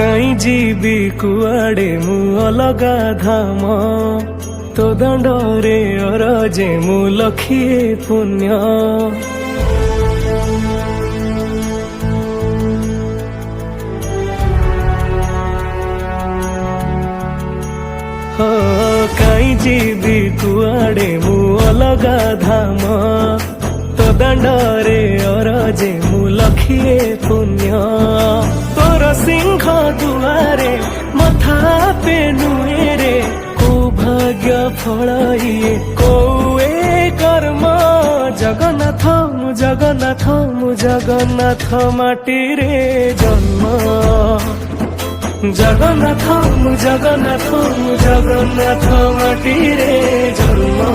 काई जीवी कुआड़े मु अलगा धाम तो दंडरे अरजे मु लखिए पुण्य। काई जीवी कुआड़े मु अलगा धाम तो दंडरे अरजे मु लखिए पुण्य। तोर सिंह दुआरे मथा पे नुएरे को भाग्य फल इए कोए कर्म। जगन्नाथ मु जगन्नाथ मु जगन्नाथ माटी रे जन्म। जगन्नाथ मु जगन्नाथ मु जगन्नाथ माटी रे जन्म।